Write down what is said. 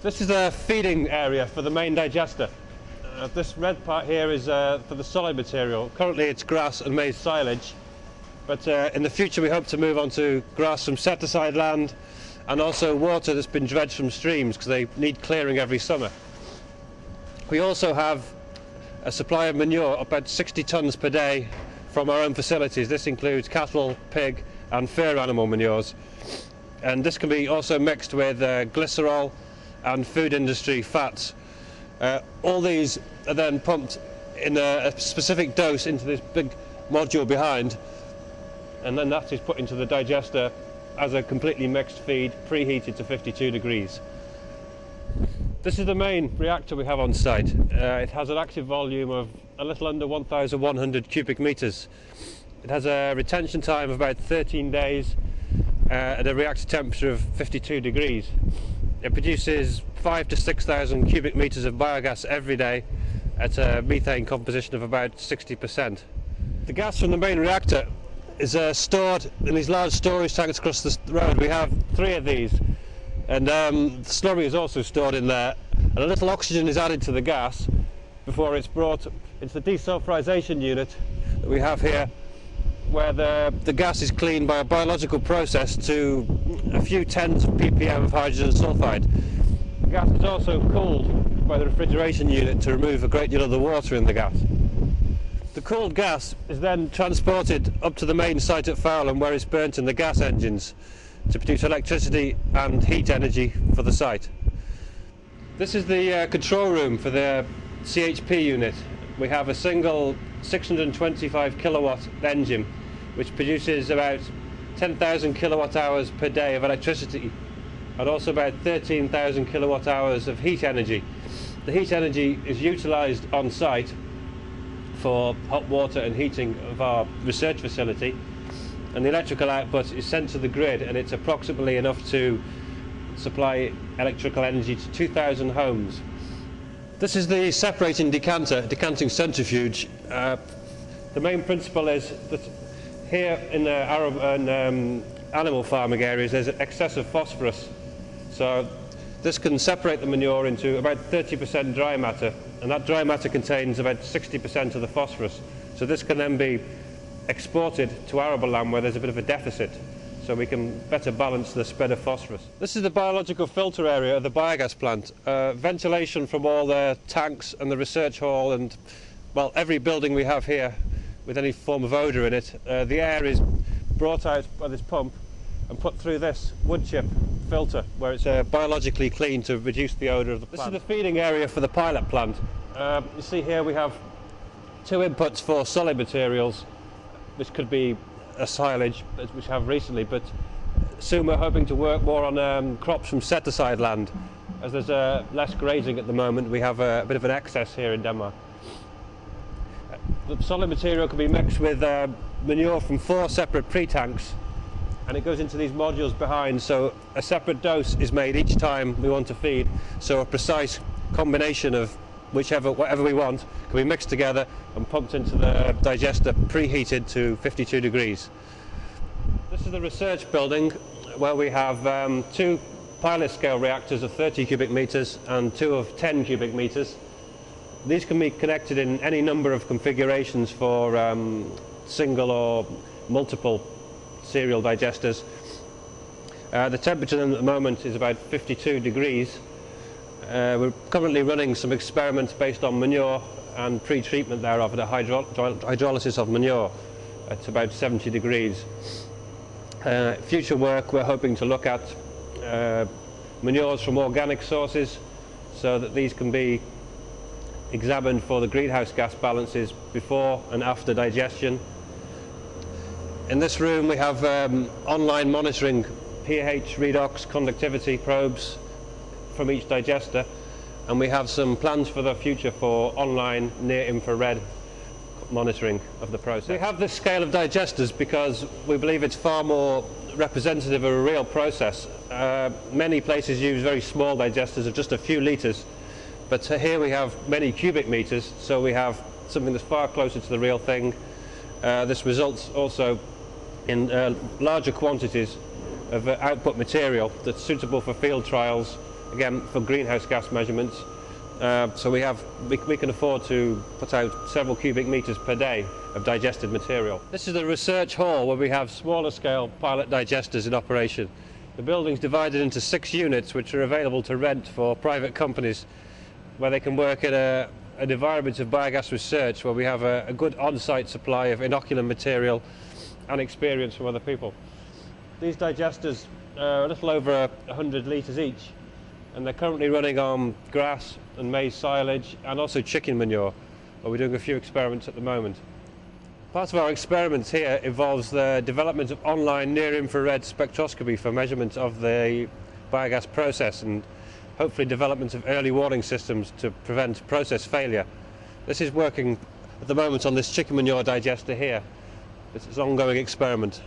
This is the feeding area for the main digester. This red part here is for the solid material. Currently it's grass and maize silage, but in the future we hope to move on to grass from set-aside land and also water that's been dredged from streams because they need clearing every summer. We also have a supply of manure, about 60 tonnes per day from our own facilities. This includes cattle, pig and fur animal manures, and this can be also mixed with glycerol and food industry fats. All these are then pumped in a specific dose into this big module behind, and then that is put into the digester as a completely mixed feed, preheated to 52 degrees. This is the main reactor we have on site. It has an active volume of a little under 1,100 cubic meters. It has a retention time of about 13 days at a reactor temperature of 52 degrees. It produces 5,000 to 6,000 cubic meters of biogas every day at a methane composition of about 60%. The gas from the main reactor is stored in these large storage tanks across the road. We have 3 of these, and the slurry is also stored in there, and a little oxygen is added to the gas before it's brought into the desulfurization unit that we have here, where the gas is cleaned by a biological process to a few tens of ppm of hydrogen sulfide. The gas is also cooled by the refrigeration unit to remove a great deal of the water in the gas. The cooled gas is then transported up to the main site at Fowland, where it's burnt in the gas engines to produce electricity and heat energy for the site. This is the control room for the CHP unit. We have a single 625 kilowatt engine which produces about 10,000 kilowatt hours per day of electricity and also about 13,000 kilowatt hours of heat energy. The heat energy is utilised on site for hot water and heating of our research facility, and the electrical output is sent to the grid, and it's approximately enough to supply electrical energy to 2,000 homes. This is the decanting centrifuge. The main principle is that here in the animal farming areas there's excessive phosphorus, so this can separate the manure into about 30% dry matter, and that dry matter contains about 60% of the phosphorus. So this can then be exported to arable land where there's a bit of a deficit, so we can better balance the spread of phosphorus. This is the biological filter area of the biogas plant. Ventilation from all the tanks and the research hall and, well, every building we have here with any form of odour in it. The air is brought out by this pump and put through this wood chip filter where it's biologically clean to reduce the odour of the plant. This is the feeding area for the pilot plant. You see here we have 2 inputs for solid materials, which could be a silage, which we have recently, but soon we're hoping to work more on crops from set-aside land. As there's less grazing at the moment, we have a bit of an excess here in Denmark. The solid material can be mixed with manure from 4 separate pre-tanks, and it goes into these modules behind, so a separate dose is made each time we want to feed, so a precise combination of whatever we want can be mixed together and pumped into the digester, preheated to 52 degrees. This is the research building where we have 2 pilot scale reactors of 30 cubic meters and 2 of 10 cubic meters. These can be connected in any number of configurations for single or multiple serial digesters. The temperature at the moment is about 52 degrees. We're currently running some experiments based on manure and pre-treatment thereof, the hydrolysis of manure at about 70 degrees. Future work, we're hoping to look at manures from organic sources so that these can be examined for the greenhouse gas balances before and after digestion. In this room we have online monitoring pH, redox, conductivity probes from each digester, and we have some plans for the future for online near-infrared monitoring of the process. We have this scale of digesters because we believe it's far more representative of a real process. Many places use very small digesters of just a few litres, but here we have many cubic meters, so we have something that's far closer to the real thing. This results also in larger quantities of output material that's suitable for field trials again for greenhouse gas measurements. So we can afford to put out several cubic meters per day of digested material. This is the research hall where we have smaller scale pilot digesters in operation. The building's divided into 6 units which are available to rent for private companies, where they can work in an environment of biogas research where we have a good on-site supply of inoculant material and experience from other people. These digesters are a little over 100 litres each, and they're currently running on grass and maize silage and also chicken manure, where we're doing a few experiments at the moment. Part of our experiments here involves the development of online near-infrared spectroscopy for measurement of the biogas process and hopefully development of early warning systems to prevent process failure. This is working at the moment on this chicken manure digester here. This is an ongoing experiment.